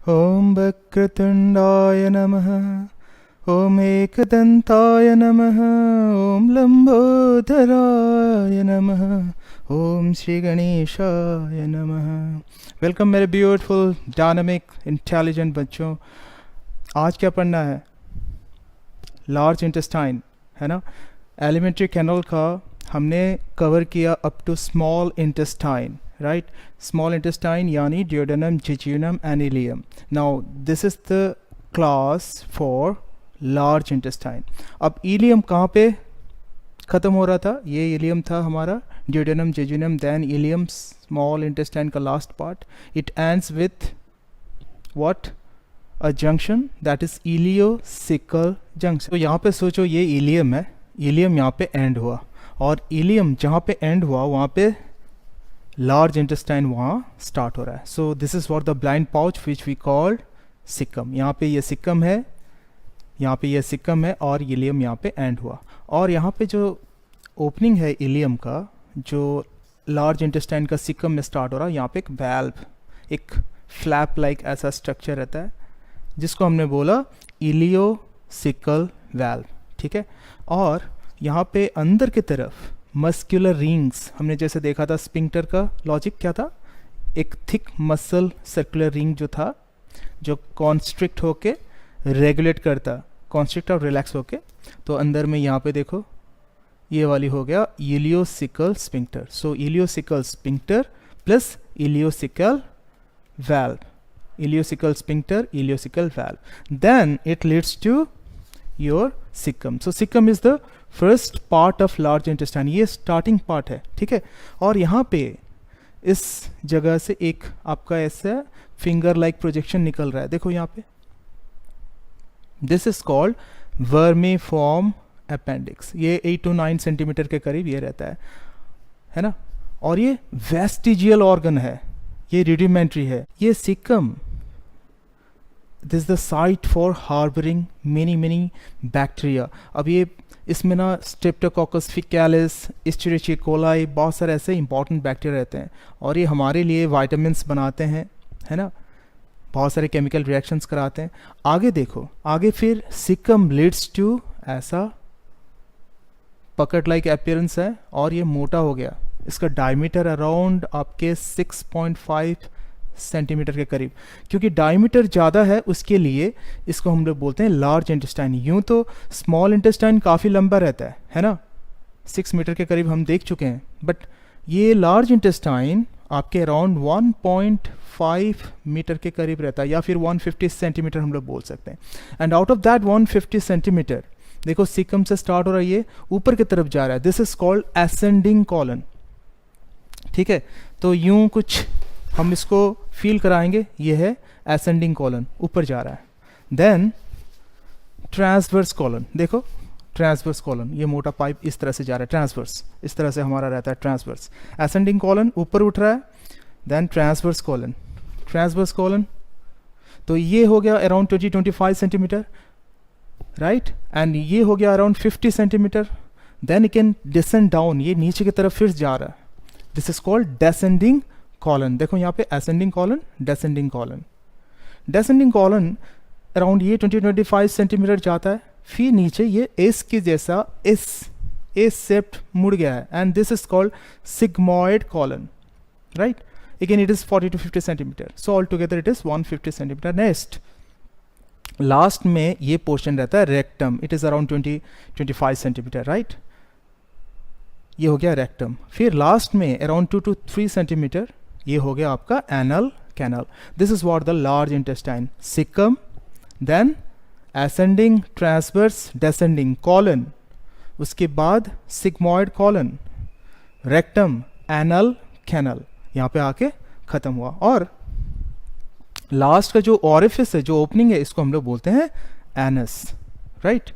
ॐ वक्रतुण्डाय नमः। ॐ एकदन्ताय नमः। ॐ लंबोदराय नमः। ॐ श्री गणेशाय नमः। वेलकम मेरे ब्यूटीफुल डायनामिक इंटेलिजेंट बच्चों। आज क्या पढ़ना है? लार्ज इंटेस्टाइन, है ना। एलिमेंट्री कैनल का हमने कवर किया up to small intestine, right. Small intestine यानी duodenum, jejunum and ileum. Now this is the class for large intestine. अब इलियम कहाँ पे ख़त्म हो रहा था? ये इलियम था हमारा, duodenum, jejunum, then ileum, small intestine का last part. It ends with what? A junction, that is ileocecal junction. तो यहाँ पे सोचो ये इलियम है, इलियम यहाँ पे एंड हुआ, और इलियम जहाँ पे एंड हुआ वहाँ पे लार्ज इंटेस्टाइन वहाँ स्टार्ट हो रहा है। So this is what the blind pouch which we called caecum. यहाँ पे ये सिक्कम है, यहाँ पे ये सिक्कम है, और इलियम यहाँ पे एंड हुआ। और यहाँ पे जो ओपनिंग है इलियम का, जो लार्ज इंटेस्टाइन का सिक्कम में स्टार्ट हो रहा है, यहाँ पे एक वैल्व, एक फ्लैप लाइक ऐसा स्ट्रक्चर रहता है जिसको हमने बोला इलियोसिकल वैल्व, ठीक है। और यहाँ पे अंदर की तरफ मस्कुलर रिंग्स, हमने जैसे देखा था स्पिंक्टर का लॉजिक क्या था, एक थिक मसल सर्कुलर रिंग जो था, जो कॉन्स्ट्रिक्ट होके रेगुलेट करता, कॉन्स्ट्रिक्ट और रिलैक्स होके। तो अंदर में यहाँ पे देखो ये वाली हो गया ileocecal sphincter. So ileocecal sphincter plus ileocecal valve, ileocecal sphincter, ileocecal valve, then it leads to your cecum. So cecum is the first part of large intestine, ये starting part है, ठीक है। और यहाँ पे इस जगह से एक आपका ऐसा फिंगर लाइक प्रोजेक्शन निकल रहा है, देखो यहाँ पे। This is called vermiform appendix. ये 8 to 9 सेंटीमीटर के करीब ये रहता है ना। और ये वेस्टिजियल ऑर्गन है, ये रिडिमेंट्री है। ये caecum, this the site for harbouring many bacteria. अब ये इसमें ना स्ट्रेप्टोकोकस फिकैलिस, एस्चेरिचिया कोलाई, बहुत सारे ऐसे इंपॉर्टेंट बैक्टीरिया रहते हैं, और ये हमारे लिए वाइटामिन्स बनाते हैं, है ना, बहुत सारे केमिकल रिएक्शंस कराते हैं। आगे देखो, आगे फिर सिक्कम लीड्स टू ऐसा पकड़ लाइक अपीयरेंस है, और ये मोटा हो गया। इसका डायमीटर अराउंड आपके 6.5 सेंटीमीटर के करीब। क्योंकि डायमीटर ज़्यादा है उसके लिए इसको हम लोग बोलते हैं लार्ज इंटेस्टाइन। यूँ तो स्मॉल इंटेस्टाइन काफ़ी लंबा रहता है ना, 6 मीटर के करीब हम देख चुके हैं, बट ये लार्ज इंटेस्टाइन आपके अराउंड 1.5 मीटर के करीब रहता है, या फिर 150 सेंटीमीटर हम लोग बोल सकते हैं। And out of that 150 centimetre देखो सिक्कम से स्टार्ट हो रहा है, ये ऊपर की तरफ जा रहा है। This is called ascending colon, ठीक है। तो यूं कुछ हम इसको फील कराएंगे, ये है असेंडिंग कॉलन, ऊपर जा रहा है। देन ट्रांसवर्स कॉलन, देखो ट्रांसवर्स कॉलन, ये मोटा पाइप इस तरह से जा रहा है, ट्रांसवर्स इस तरह से हमारा रहता है ट्रांसवर्स। असेंडिंग कॉलन ऊपर उठ रहा है, then transverse colon, transverse colon. तो ये हो गया अराउंड 20-25 सेंटीमीटर, राइट। एंड ये हो गया around 50 centimetre. Then it can descend down, ये नीचे की तरफ फिर जा रहा है। This is called descending colon. देखो यहाँ पे ascending colon, descending colon. Descending colon around ये 20-25 सेंटीमीटर जाता है, फिर नीचे ये एस की जैसा एस शेप्ड मुड़ गया है, and this is called sigmoid colon, right. Again it is 40 to 50 centimetre, so all together it is 150 centimetre. Next last में ये पोर्शन रहता है rectum, it is around 20-25 centimetre, right. ये हो गया रेक्टम। फिर लास्ट में अराउंड 2 to 3 सेंटीमीटर ये हो गया आपका anal canal. This is what the large intestine, caecum, then ascending, transverse, descending colon, उसके बाद sigmoid colon, rectum, anal canal, यहाँ पे आके खत्म हुआ। और लास्ट का जो ऑरिफिस है, जो ओपनिंग है, इसको हम लोग बोलते हैं एनस, राइट।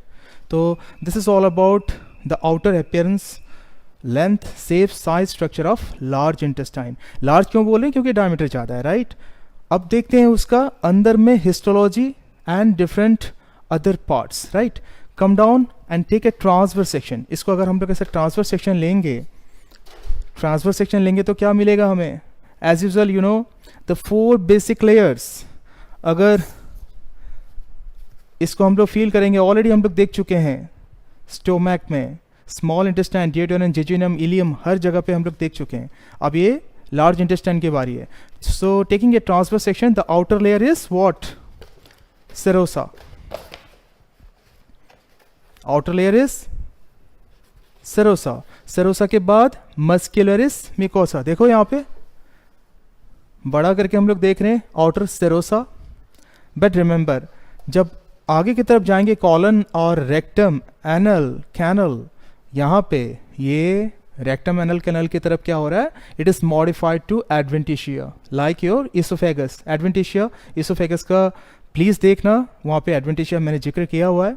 तो this is all about the outer appearance, length, shape, size, structure of large intestine. Large क्यों बोले? क्योंकि डायमीटर ज़्यादा है, राइट। अब देखते हैं उसका अंदर में histology and different other parts, right. Come down and take a transverse section. इसको अगर हम लोग ऐसे ट्रांसवर्स सेक्शन लेंगे, ट्रांसवर्स सेक्शन लेंगे तो क्या मिलेगा हमें? As usual you know the 4 basic layers, अगर इसको हम लोग फील करेंगे, ऑलरेडी हम लोग देख चुके हैं स्टोमैक में, स्मॉल इंटेस्टाइन, डियोडेनम, जेजुनम, इलियम, हर जगह पे हम लोग देख चुके हैं। अब ये लार्ज इंटेस्टाइन की बारी है। So taking a transverse section, the outer layer is what? Serosa. Outer layer is serosa. Serosa के बाद मस्क्युलरिस मिकोसा। देखो यहाँ पे बड़ा करके हम लोग देख रहे हैं आउटर सेरोसा। बट रिमेंबर, जब आगे की तरफ जाएंगे कॉलन और रेक्टम, एनल, कैनल, यहाँ पे ये रेक्टम, एनल, कैनल की तरफ क्या हो रहा है? It is modified to adventitia like your oesophagus. Adventitia, oesophagus का प्लीज देखना, वहाँ पे एडवेंटिशिया मैंने जिक्र किया हुआ है।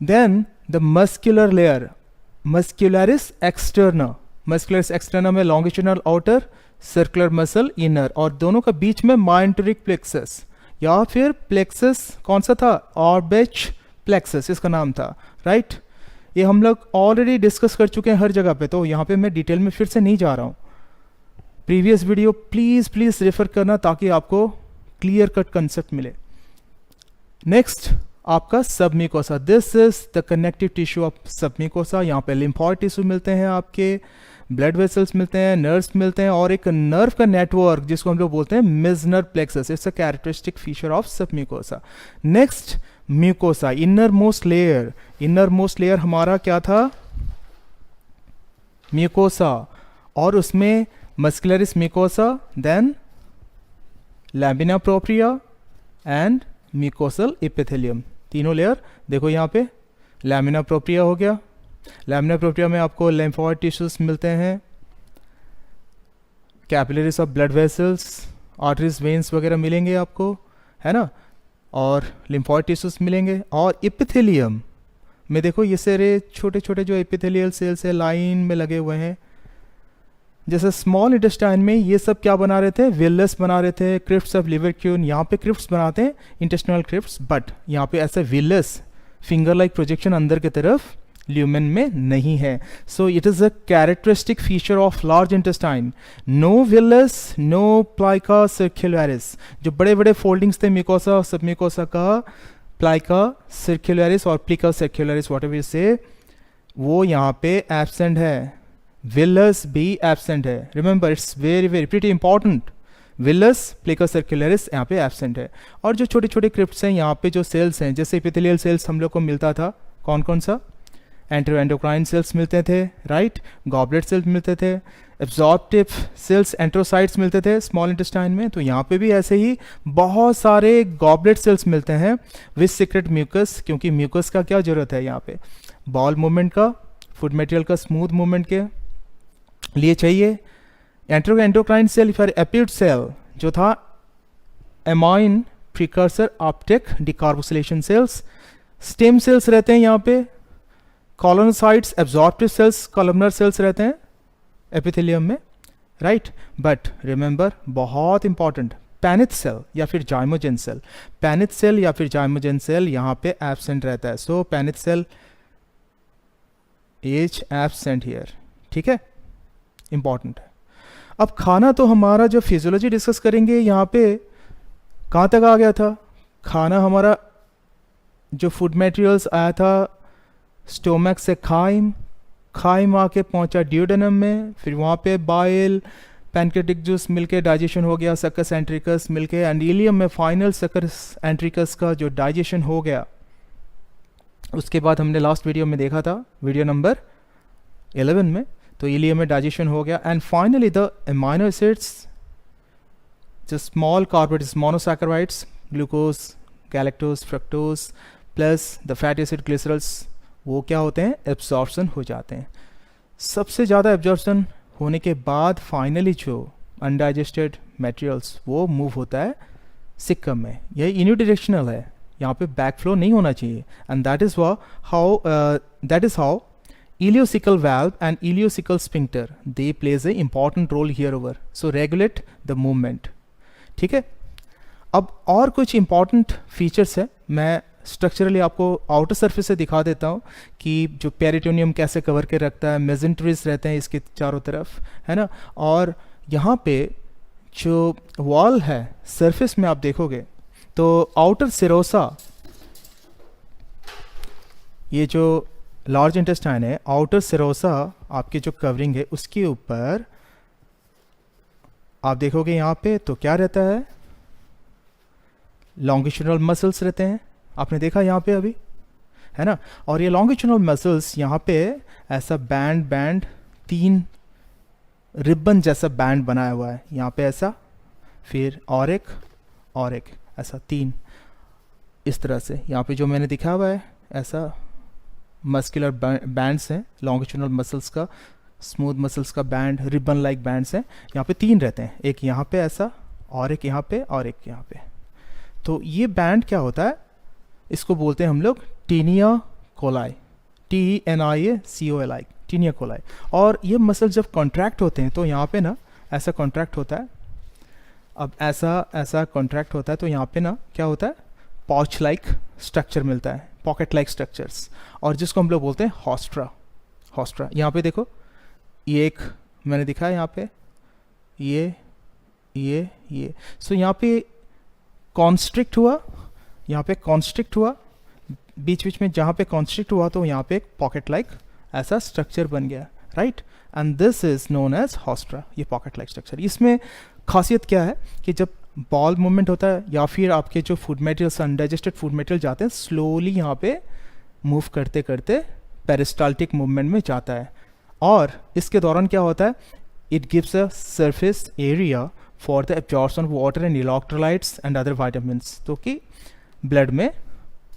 Then the muscular layer, muscularis externa. Muscularis externa में longitudinal outer, circular muscle inner, और दोनों का बीच में माइंटरिक प्लेक्सस, या फिर प्लेक्सस कौन सा था? ऑर्बिच प्लेक्सस इसका नाम था, राइट? ये हम लोग ऑलरेडी डिस्कस कर चुके हैं हर जगह पे, तो यहाँ पे मैं डिटेल में फिर से नहीं जा रहा हूँ। Previous video please please refer करना ताकि आपको क्लियर कट कंसेप्ट मिले। नेक्स्ट आपका submucosa. This is the connective tissue of submucosa. यहाँ पे लिम्फॉइड टिश्यू मिलते हैं, आपके ब्लड वेसल्स मिलते हैं, नर्व्स मिलते हैं, और एक नर्व का नेटवर्क जिसको हम लोग बोलते हैं Meissner plexus. It's a characteristic feature of submucosa. Next mucosa, inner most layer. Inner most layer हमारा क्या था? म्यूकोसा, और उसमें muscularis mucosa, then lamina propria and mucosal epithelium. तीनों लेयर देखो यहाँ पे। लैमिना प्रोप्रिया हो गया, लैमिना प्रोप्रिया में आपको लिम्फॉइड टिश्यूज मिलते हैं, capillaries of blood vessels, arteries, veins वगैरह मिलेंगे आपको, है ना, और लिम्फॉइड टिश्यूज मिलेंगे। और एपिथेलियम में देखो ये सारे छोटे छोटे जो एपिथेलियल सेल्स है लाइन में लगे हुए हैं। जैसे स्मॉल इंटेस्टाइन में ये सब क्या बना रहे थे? विलस बना रहे थे, क्रिप्ट्स ऑफ लिवरक्यून। यहाँ पे क्रिप्ट्स बनाते हैं, इंटेस्टिनल क्रिप्ट्स, बट यहाँ पे ऐसा विलस फिंगर लाइक प्रोजेक्शन अंदर की तरफ ल्यूमेन में नहीं है। So it is a characteristic feature of large intestine. No villus, no plica circularis. जो बड़े बड़े फोल्डिंग्स थे म्यूकोसा और सबम्यूकोसा का, प्लाइका सर्कुलरिस और प्लिका सर्कुलरिस व्हाटएवर यू से, वो यहाँ पे एब्सेंट है। विलस भी एब्सेंट है। Remember, it's very very pretty important. Villus, plica circularis यहाँ पे एब्सेंट है। और जो छोटे छोटे क्रिप्ट्स हैं यहाँ पे, जो सेल्स हैं, जैसे एपिथेलियल सेल्स हम लोग को मिलता था, कौन कौन सा? एंटेरोएंडोक्राइन सेल्स मिलते थे, राइट, गॉबलेट सेल्स मिलते थे, एब्जॉर्प्टिव सेल्स, एंट्रोसाइट्स मिलते थे स्मॉल इंटेस्टाइन में। तो यहाँ पे भी ऐसे ही बहुत सारे गॉबलेट सेल्स मिलते हैं विद सीक्रेट म्यूकस, क्योंकि म्यूकस का क्या जरूरत है यहाँ पे? बॉल मूवमेंट का, फूड मटेरियल का स्मूथ मूवमेंट के लिए चाहिए। एंटेरोएंडोक्राइन सेल फिर एपिड सेल जो था amine precursor uptake decarboxylation cells. Stem cells रहते हैं यहाँ पे, colonocytes, absorptive cells, columnar cells रहते हैं एपिथेलियम में, राइट। बट रिमेंबर, बहुत इंपॉर्टेंट, पैनिथ सेल या फिर जाइमोजेन सेल, पैनिथ सेल या फिर जाइमोजेन सेल यहाँ पे एब्सेंट रहता है। So Paneth cell is absent here, ठीक है, इंपॉर्टेंट है। अब खाना तो हमारा जो फिजियोलॉजी डिस्कस करेंगे यहाँ पे कहाँ तक आ गया था? खाना हमारा जो फूड मटेरियल्स आया था स्टोमक से खाइम, खाइम आके पहुँचा ड्यूडेनम में, फिर वहाँ पे बाइल, पैनक्रेटिक जूस मिलके डाइजेशन हो गया, सक्कस एंट्रिकस मिलके एंडीलियम में फाइनल सक्कस एंट्रिकस का जो डाइजेशन हो गया। उसके बाद हमने लास्ट वीडियो में देखा था, वीडियो नंबर 11 में, तो इलियम में डाइजेशन हो गया। And finally the amino acids, जो small carbohydrates, monosaccharides, glucose, galactose, fructose plus the fatty acid glycerols, वो क्या होते हैं? एब्जॉर्प्शन हो जाते हैं। सबसे ज़्यादा एब्जॉर्प्शन होने के बाद फाइनली जो अनडाइजेस्टेड मटेरियल्स वो मूव होता है सिक्कम में। यह यूनिडायरेक्शनल है, यहाँ पे बैक फ्लो नहीं होना चाहिए। And that is how ileocecal valve and ileocecal sphincter, they plays a important role here over, so regulate the movement, ठीक है। अब और कुछ important features है, मैं स्ट्रक्चरली आपको आउटर सरफेस से दिखा देता हूँ कि जो पेरिटोनियम कैसे कवर के रखता है, मेजेंट्रीज रहते हैं इसके चारों तरफ, है ना। और यहाँ पे जो वॉल है सरफेस में आप देखोगे तो आउटर सिरोसा, ये जो लार्ज इंटेस्टाइन है, आउटर सिरोसा आपकी जो कवरिंग है उसके ऊपर आप देखोगे यहाँ पे तो क्या रहता है, लॉन्गिट्यूडनल मसल्स रहते हैं, आपने देखा यहाँ पे अभी, है ना। और ये लॉन्गिट्यूडनल मसल्स यहाँ पे ऐसा बैंड 3 रिबन जैसा बैंड बनाया हुआ है यहाँ पे ऐसा, फिर और एक ऐसा 3 इस तरह से यहाँ पे जो मैंने दिखा हुआ है ऐसा मस्कुलर बैंड्स हैं, लॉन्गिट्यूडनल मसल्स का, स्मूथ मसल्स का बैंड, रिबन लाइक बैंड्स हैं, यहाँ पे 3 रहते हैं, एक यहाँ पे ऐसा और एक यहाँ पे और एक यहाँ पे। तो ये बैंड क्या होता है, इसको बोलते हैं हम लोग taenia coli, TENIACOLI, taenia coli. और ये मसल जब कॉन्ट्रैक्ट होते हैं तो यहाँ पे ना ऐसा कॉन्ट्रैक्ट होता है, अब ऐसा कॉन्ट्रैक्ट होता है तो यहाँ पे ना क्या होता है, पॉच लाइक स्ट्रक्चर मिलता है, पॉकेट लाइक स्ट्रक्चर्स, और जिसको हम लोग बोलते हैं हॉस्ट्रा। यहाँ पे देखो, ये एक मैंने दिखा है यहाँ पे, ये सो यहाँ पे कॉन्स्ट्रिक्ट हुआ, यहाँ पे कॉन्स्ट्रिक्ट हुआ, बीच में जहाँ पे कॉन्स्ट्रिक्ट हुआ तो यहाँ पे एक पॉकेट लाइक ऐसा स्ट्रक्चर बन गया, right, and this is known as haustra, ये पॉकेट लाइक स्ट्रक्चर। इसमें खासियत क्या है कि जब बॉल मूवमेंट होता है या फिर आपके जो food materials, undigested food material जाते हैं, स्लोली यहाँ पे मूव करते करते पेरिस्टाल्टिक मूवमेंट में जाता है, और इसके दौरान क्या होता है, it gives a surface area for the absorption of water and electrolytes and other vitamins, तो कि ब्लड में,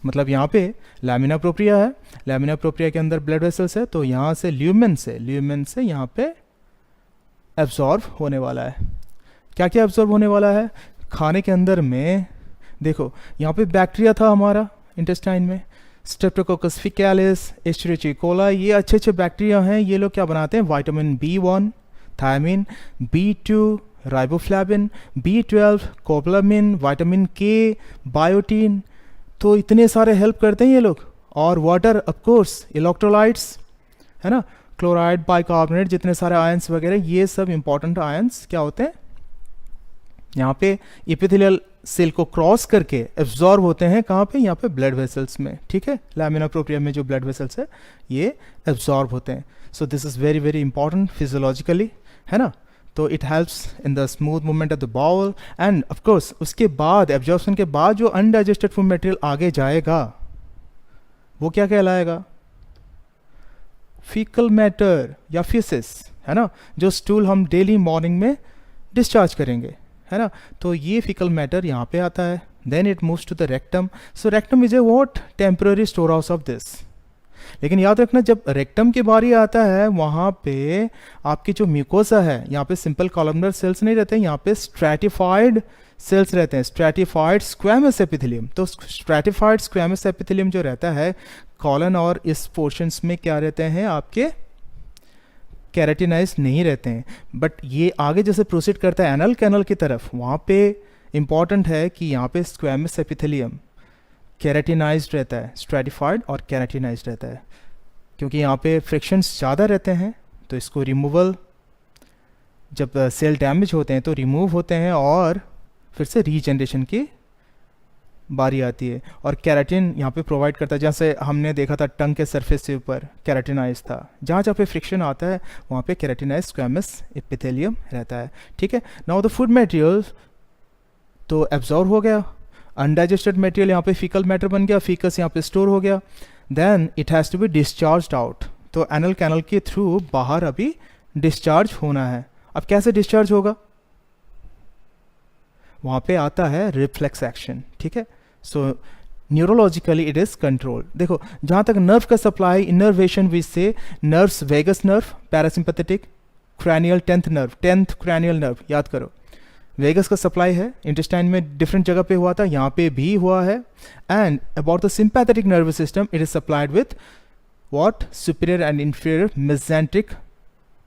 मतलब यहाँ पे लैमिना प्रोप्रिया है, लैमिना प्रोप्रिया के अंदर ब्लड वेसल्स है, तो यहाँ से ल्यूमेन से यहाँ पे एब्जॉर्ब होने वाला है। क्या क्या एब्जॉर्ब होने वाला है, खाने के अंदर में देखो यहाँ पे बैक्टीरिया था हमारा इंटेस्टाइन में, स्ट्रेप्टोकोकस फेकालिस, एस्चेरिचिया कोलाई, ये अच्छे अच्छे बैक्टीरिया हैं, ये लोग क्या बनाते हैं, vitamin B1, thiamine, B2, riboflavin, B12, cobalamin, vitamin K, biotin, तो इतने सारे हेल्प करते हैं ये लोग। और वाटर ऑफ कोर्स, इलेक्ट्रोलाइट्स, है ना, क्लोराइड, बाइकार्बोनेट, जितने सारे आयंस वगैरह, ये सब इंपॉर्टेंट आयंस क्या होते हैं, यहाँ पे एपिथेलियल सेल को क्रॉस करके एब्जॉर्ब होते हैं, कहाँ पे, यहाँ पे ब्लड वेसल्स में, ठीक है, लैमिना प्रोप्रिया में जो ब्लड वेसल्स है ये एब्जॉर्ब होते हैं। So this is very very important physiologically, है ना। तो it helps in the smooth movement of the bowel, and of course उसके बाद एब्जॉर्प्शन के बाद जो अनडाइजेस्टेड फूड मटेरियल आगे जाएगा वो क्या कहलाएगा, फीकल मैटर या फीसिस, है ना, जो स्टूल हम डेली मॉर्निंग में डिस्चार्ज करेंगे, है ना, तो ये फीकल मैटर यहाँ पे आता है। Then it moves to the rectum, so rectum is a what, temporary storehouse of this. लेकिन याद रखना, जब रेक्टम की बारी आता है वहाँ पे आपकी जो म्यूकोसा है, यहाँ पे सिंपल कॉलमनर सेल्स नहीं रहते हैं, यहाँ पे स्ट्रैटिफाइड सेल्स रहते हैं, स्ट्रैटिफाइड स्क्वैमस एपिथेलियम। तो स्ट्रैटिफाइड स्क्वैमस एपिथेलियम जो रहता है कॉलन और इस पोर्शंस में क्या रहते हैं, आपके कैरेटिनाइज नहीं रहते हैं। बट ये आगे जैसे प्रोसीड करता है एनल कैनल की तरफ, वहाँ पे इंपॉर्टेंट है कि यहाँ पे स्क्वैमस एपिथेलियम कैरेटिनाइज्ड रहता है, स्ट्रैटिफाइड और कैरेटिनाइज्ड रहता है, क्योंकि यहाँ पे फ्रिक्शंस ज़्यादा रहते हैं, तो इसको रिमूवल, जब सेल डैमेज होते हैं तो रिमूव होते हैं और फिर से रीजनरेशन की बारी आती है। और कैराटिन यहाँ पे प्रोवाइड करता है, जैसे हमने देखा था टंग के सरफेस से ऊपर कैराटिनाइज था, जहाँ जहाँ पे फ्रिक्शन आता है वहाँ पे कैराटिनाइज स्क्वैमस एपिथेलियम रहता है, ठीक है। नाउ द फूड मटेरियल तो एब्जॉर्ब हो गया, अनडाइजेस्टेड मटेरियल यहाँ पे फीकल मैटर बन गया, फीकस यहाँ पे स्टोर हो गया, then it has to be discharged out, तो एनल कैनल के थ्रू बाहर अभी डिस्चार्ज होना है। अब कैसे डिस्चार्ज होगा, वहाँ पे आता है रिफ्लेक्स एक्शन, ठीक है। So neurologically it is control. देखो जहाँ तक नर्व का सप्लाई, इनर्वेशन विच से nerves, vagus nerve, parasympathetic, cranial, 10th nerve, 10th cranial nerve, याद करो, वेगस का सप्लाई है, इंटेस्टाइन में डिफरेंट जगह पे हुआ था, यहाँ पे भी हुआ है। And about the sympathetic nervous system, it is supplied with what, superior and inferior mesenteric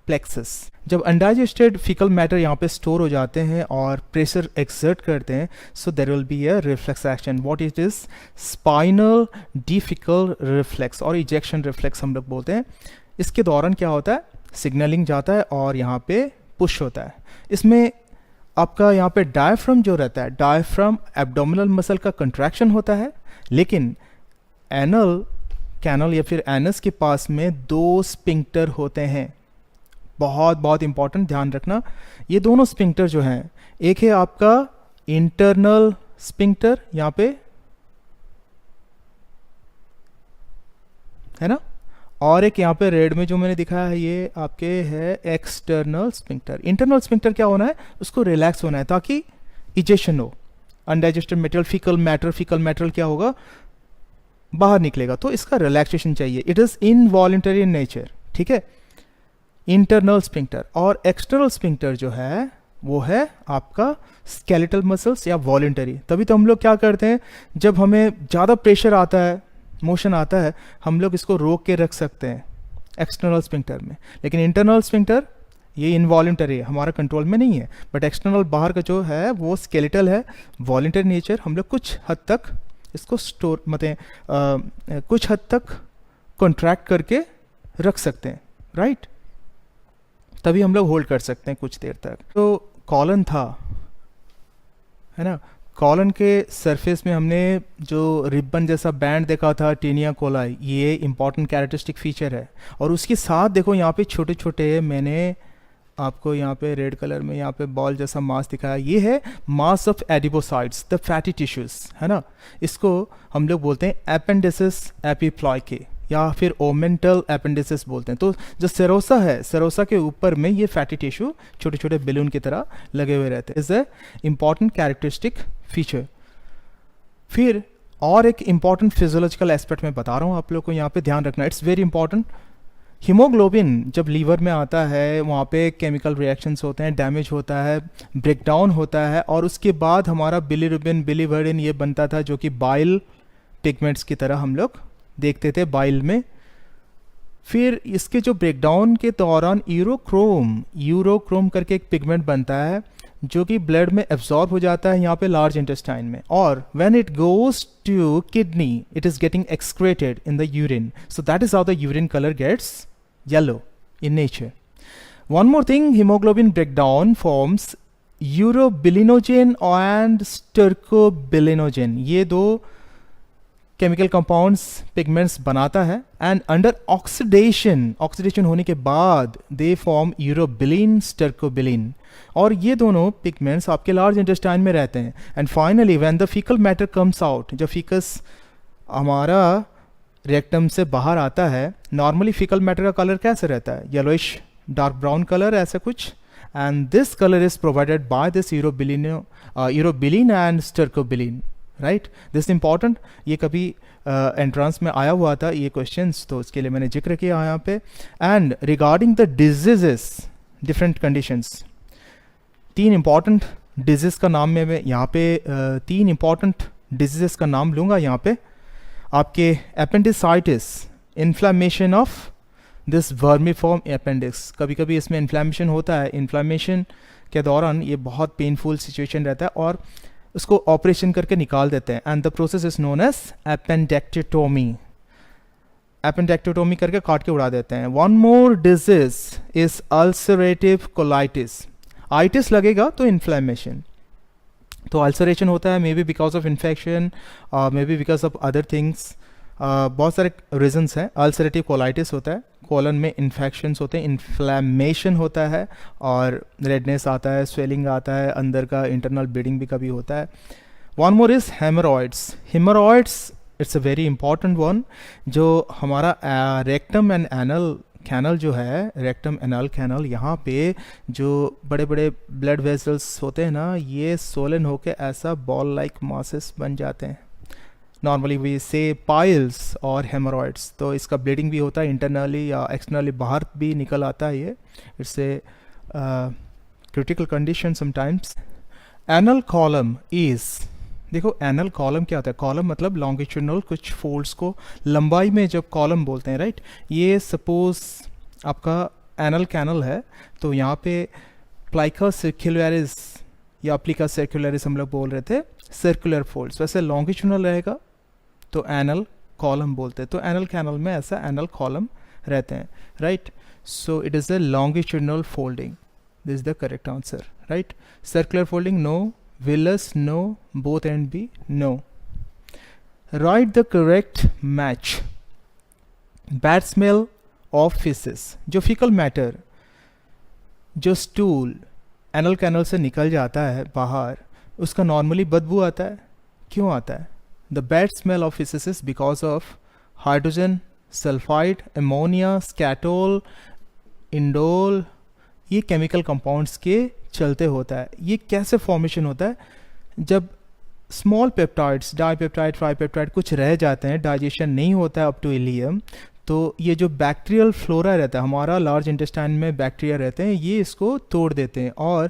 plexus. जब अनडाइजेस्टेड फीकल मैटर यहाँ पे स्टोर हो जाते हैं और प्रेशर एक्सर्ट करते हैं, so there will be a reflex action, what it is, spinal defecation reflex और इजेक्शन रिफ्लेक्स हम लोग बोलते हैं। इसके दौरान क्या होता है, सिग्नलिंग जाता है और यहाँ पे पुश होता है। इसमें आपका यहाँ पे डायफ्राम जो रहता है, डायफ्राम एब्डोमिनल मसल का कंट्रैक्शन होता है, लेकिन एनल कैनल या फिर एनस के पास में 2 स्पिंक्टर होते हैं। बहुत बहुत इंपॉर्टेंट, ध्यान रखना। ये दोनों स्पिंक्टर जो हैं, एक है आपका इंटरनल स्पिंक्टर यहाँ पे है ना, और एक यहाँ पे रेड में जो मैंने दिखाया है ये आपके है एक्सटर्नल स्पिंक्टर। इंटरनल स्पिंक्टर क्या होना है, उसको रिलैक्स होना है ताकि इजेशन हो, अनडाइजेस्टेड मटेरियल फीकल मैटर क्या होगा, बाहर निकलेगा, तो इसका रिलैक्सेशन चाहिए। It is involuntary in nature, ठीक है, इंटरनल स्पिंक्टर। और एक्सटर्नल स्पिंक्टर जो है वो है आपका स्केलेटल मसल्स या वॉलंटरी। तभी तो हम लोग क्या करते हैं, जब हमें ज़्यादा प्रेशर आता है, मोशन आता है, हम लोग इसको रोक के रख सकते हैं एक्सटर्नल स्पिंक्टर में। लेकिन इंटरनल स्पिंक्टर ये इनवॉलंटरी है, हमारा कंट्रोल में नहीं है। बट एक्सटर्नल बाहर का जो है वो स्केलेटल है, वॉलंटरी नेचर। हम लोग कुछ हद तक इसको स्टोर मतलब कुछ हद तक कॉन्ट्रैक्ट करके रख सकते हैं, राइट। तभी हम लोग होल्ड कर सकते हैं कुछ देर तक। तो कॉलन था, है ना, कॉलन के सरफेस में हमने जो रिबन जैसा बैंड देखा था, टेनिया कोलाई, ये इंपॉर्टेंट कैरेक्टरिस्टिक फीचर है। और उसके साथ देखो यहाँ पे छोटे छोटे, मैंने आपको यहाँ पे रेड कलर में यहाँ पे बॉल जैसा मास दिखाया, ये है mass of adipocytes, the fatty tissues, है ना। इसको हम लोग बोलते हैं एपेंडिसिस एपिप्लॉयके या फिर ओमेंटल एपेंडिसिस बोलते हैं। तो जो सेरोसा है, सेरोसा के ऊपर में ये फैटी टिश्यू छोटे छोटे बैलून की तरह लगे हुए रहते हैं। Is a important characteristic feature. फिर और एक इंपॉर्टेंट फिजियोलॉजिकल एस्पेक्ट मैं बता रहा हूँ आप लोग को, यहाँ पे ध्यान रखना, इट्स वेरी इंपॉर्टेंट। हीमोग्लोबिन जब लीवर में आता है, वहाँ पे केमिकल रिएक्शंस होते हैं, डैमेज होता है, ब्रेकडाउन होता है, और उसके बाद हमारा बिलीरुबिन, बिलीवर्डिन ये बनता था, जो कि बाइल पिगमेंट्स की तरह हम लोग देखते थे बाइल में। फिर इसके जो ब्रेकडाउन के दौरान यूरोक्रोम करके एक पिगमेंट बनता है, जो कि ब्लड में एब्जॉर्ब हो जाता है यहाँ पे लार्ज इंटेस्टाइन में, और when it goes to kidney it is getting excreted in the urine, so that is how the urine colour gets yellow in nature. One more thing, hemoglobin breakdown forms urobilinogen and stercobilinogen. ये दो chemical compounds pigments बनाता है, and under oxidation होने के बाद they form urobilin, stercobilin, और ये दोनों पिगमेंट्स आपके लार्ज इंटेस्टाइन में रहते हैं। And finally when the faecal matter comes out, जब फीकस हमारा रेक्टम से बाहर आता है, नॉर्मली फीकल मैटर का कलर कैसे रहता है, येलोइश डार्क ब्राउन कलर, ऐसा कुछ, and this colour is provided by this urobilin and stercobilin, right. This important, ये कभी एंट्रांस में आया हुआ था ये क्वेश्चंस, तो उसके लिए मैंने जिक्र किया यहाँ पे। And regarding the diseases, different conditions, 3 important disease का नाम मैं यहाँ पे 3 इंपॉर्टेंट डिजीजेस का नाम लूँगा यहाँ पे। आपके appendicitis, inflammation of this vermiform appendix, कभी कभी इसमें इन्फ्लामेशन होता है, इन्फ्लामेशन के दौरान ये बहुत पेनफुल सिचुएशन रहता है और उसको ऑपरेशन करके निकाल देते हैं, and the process is known as appendectomy. Appendectomy करके काट के उड़ा देते हैं। One more disease is ulcerative colitis, itis लगेगा तो इन्फ्लेमेशन, तो अल्सरेशन होता है, may be because of infection, may be because of other things, बहुत सारे रीजंस हैं। अल्सरेटिव कोलाइटिस होता है, कोलन में इन्फेक्शंस होते हैं, इन्फ्लेमेशन होता है और रेडनेस आता है, स्वेलिंग आता है, अंदर का इंटरनल ब्लीडिंग भी कभी होता है। One more is haemorrhoids. Haemorrhoids it's a very important one, जो हमारा रेक्टम एंड एनल कैनल जो है, रेक्टम एनल कैनल, यहाँ पे जो बड़े बड़े ब्लड वेसल्स होते हैं ना, ये सोलन होके ऐसा बॉल लाइक मासेस बन जाते हैं। नॉर्मली वी से पाइल्स और हेमरॉइड्स, तो इसका ब्लीडिंग भी होता है, इंटरनली या एक्सटर्नली बाहर भी निकल आता है ये। It's a critical condition sometimes. Anal column is, देखो एनल कॉलम क्या होता है, कॉलम मतलब लॉन्गिट्यूडनल कुछ फोल्ड्स को लंबाई में जब कॉलम बोलते हैं, राइट। ये सपोज आपका एनल कैनल है, तो यहाँ पे प्लाइका सर्कुलरिस या प्लिका सर्कुलरिस हम लोग बोल रहे थे, सर्कुलर फोल्ड्स, वैसे लॉन्गिट्यूडनल रहेगा तो एनल कॉलम बोलते हैं। तो एनल कैनल में ऐसा एनल कॉलम रहते हैं, right. So it is a longitudinal folding, this is the correct answer. right? Circular folding, no. Villus, no. Both and B, no. Write the correct match. Bad smell of feces, जो fecal matter, जो stool anal canal से निकल जाता है बाहर, उसका normally बदबू आता है. क्यों आता है? The bad smell of feces is because of hydrogen sulphide, ammonia, skatole, indole, ये केमिकल कंपाउंड्स के चलते होता है. ये कैसे फॉर्मेशन होता है? जब स्मॉल पेप्टाइड्स, डाईपेप्टाइड, ट्राईपेप्टाइड कुछ रह जाते हैं, डाइजेशन नहीं होता है अप टू इलियम, तो ये जो बैक्टीरियल फ्लोरा रहता है, हमारा लार्ज इंटेस्टाइन में बैक्टीरिया रहते हैं, ये इसको तोड़ देते हैं और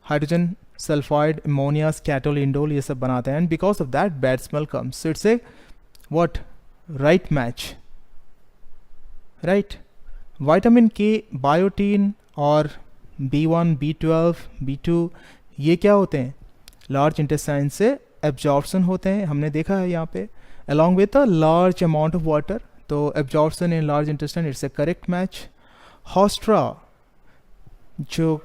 hydrogen sulphide, ammonia, skatole, indole ये सब बनाते हैं. And because of that bad smell comes. So it's A what? Right match, right. Vitamin के, बायोटीन और B1, B12, B2 ये क्या होते हैं? लार्ज इंटेस्टाइन से एब्जॉर्प्शन होते हैं, हमने देखा है यहाँ पे, along with a large amount of water. तो absorption in large intestine, it's a correct match. Haustra, जो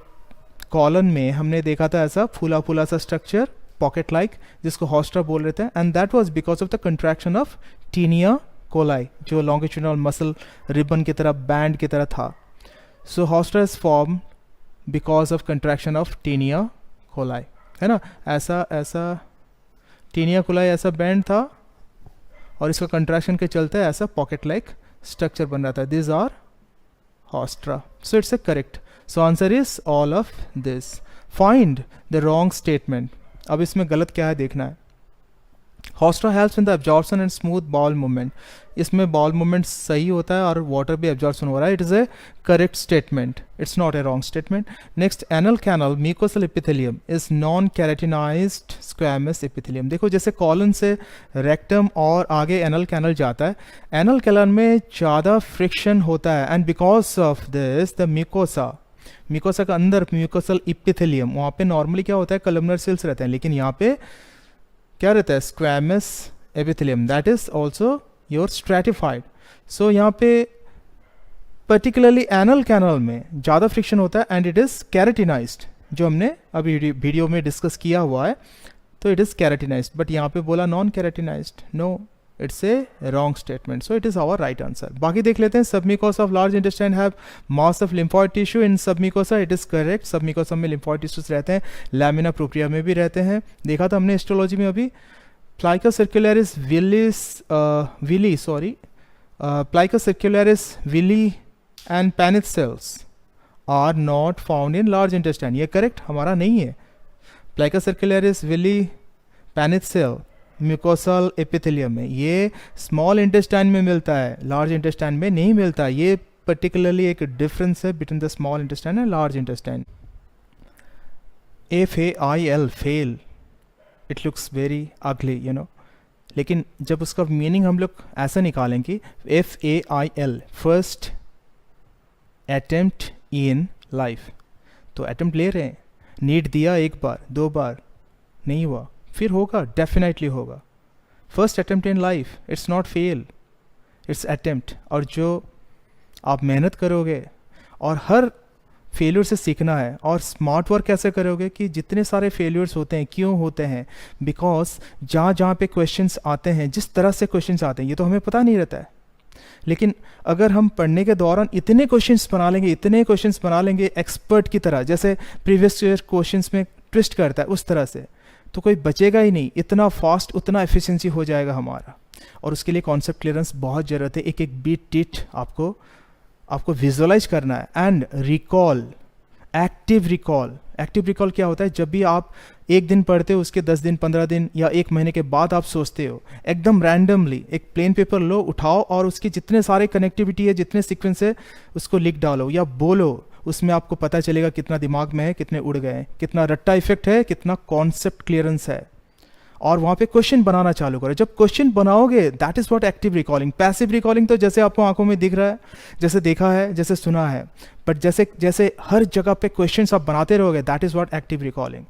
कॉलन में हमने देखा था ऐसा फूला फूला सा स्ट्रक्चर, पॉकेट लाइक, जिसको हॉस्ट्रा बोल रहे थे, and that was because of the contraction of taenia coli, जो लॉन्गिट्यूडनल मसल रिबन की तरह, बैंड की तरह था. So haustra is form because of contraction of taenia coli, है ना. ऐसा टीनिया कोलाई ऐसा बैंड था और इसका कंट्रैक्शन के चलते ऐसा पॉकेट लाइक स्ट्रक्चर बन रहा था. This are haustra. So it's a correct. So answer is all of this. Find the wrong statement. अब इसमें गलत क्या है देखना है. Haustra helps in the absorption and smooth bowel movement. इसमें बॉल मूवमेंट सही होता है और वाटर भी एब्जॉर्प्शन हो रहा है. It is a correct statement. It's not a wrong statement. Next, anal canal mucosal epithelium is non keratinized squamous epithelium. देखो जैसे कॉलन से रेक्टम और आगे एनल कैनल जाता है, एनल कैनल में ज़्यादा फ्रिक्शन होता है and because of this the mucosa का अंदर म्यूकोसल एपिथेलियम, वहाँ पे नॉर्मली क्या होता है? कलमनर सेल्स रहते हैं, लेकिन यहाँ पे क्या रहता है? Squamous epithelium. That is also your stratified. So यहाँ पे पर्टिकुलरली एनल कैनल में ज़्यादा फ्रिक्शन होता है एंड इट इज़ कैरेटिनाइज्ड, जो हमने अभी वीडियो में डिस्कस किया हुआ है. तो इट इज़ कैरेटिनाइज्ड, बट यहाँ पे बोला non keratinized. No, it's a wrong statement. So it is our right answer. बाकी देख लेते हैं. Submucosa of large intestine have mass of lymphoid tissue. In submucosa it is correct. Submucosa में lymphoid tissues रहते हैं, लैमिना प्रोप्रिया में भी रहते हैं. देखा था हमने हिस्टोलॉजी में अभी. Plica circularis plica circularis villi and Paneth cells are not found in large intestine. ये करेक्ट हमारा नहीं है. Plica circularis villi Paneth cell mucosal epithelium में, ये स्मॉल इंटेस्टाइन में मिलता है, लार्ज इंटेस्टाइन में नहीं मिलता. ये पर्टिकुलरली एक डिफरेंस है between the small intestine and large intestine. FAIL, fail, it looks very ugly, you know. लेकिन जब उसका मीनिंग हम लोग ऐसा निकालेंगे, FAIL, first attempt in life, तो अटेम्प्ट ले रहे हैं, नीट दिया एक बार दो बार, नहीं हुआ, फिर होगा, डेफिनेटली होगा. First attempt in life, it's not fail, it's attempt. और जो आप मेहनत करोगे और हर फेल्यूर से सीखना है, और स्मार्ट वर्क कैसे करोगे कि जितने सारे फेल्यूर्स होते हैं, क्यों होते हैं? बिकॉज जहाँ पे क्वेश्चंस आते हैं, जिस तरह से क्वेश्चंस आते हैं, ये तो हमें पता नहीं रहता है. लेकिन अगर हम पढ़ने के दौरान इतने क्वेश्चंस बना लेंगे एक्सपर्ट की तरह, जैसे प्रीवियस ईयर क्वेश्चंस में ट्विस्ट करता है उस तरह से, तो कोई बचेगा ही नहीं. इतना फास्ट, उतना एफिशिएंसी हो जाएगा हमारा. और उसके लिए कॉन्सेप्ट क्लियरेंस बहुत ज़रूरत है. एक एक बीट टिट आपको विजुअलाइज करना है. एंड रिकॉल, एक्टिव रिकॉल क्या होता है? जब भी आप एक दिन पढ़ते हो, उसके 10 दिन, 15 दिन या एक महीने के बाद आप सोचते हो, एकदम रैंडमली एक प्लेन पेपर लो, उठाओ और उसके जितने सारे कनेक्टिविटी है, जितने सीक्वेंस है, उसको लिख डालो या बोलो. उसमें आपको पता चलेगा कितना दिमाग में है, कितने उड़ गए हैं, कितना रट्टा इफेक्ट है, कितना कॉन्सेप्ट क्लियरेंस है. और वहाँ पे क्वेश्चन बनाना चालू करो. जब क्वेश्चन बनाओगे, that is what active recalling. Passive recalling तो जैसे आपको आंखों में दिख रहा है, जैसे देखा है, जैसे सुना है, बट जैसे हर जगह पे क्वेश्चन आप बनाते रहोगे, that is what active recalling.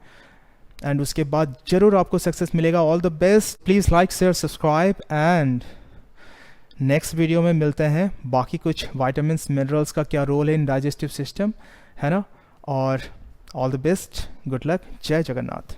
And उसके बाद जरूर आपको सक्सेस मिलेगा. All the best. Please like, share, subscribe. And next video में मिलते हैं. बाकी कुछ वाइटामिन्स, मिनरल्स का क्या रोल है इन डाइजेस्टिव सिस्टम, है ना. और all the best, good luck, जय जगन्नाथ।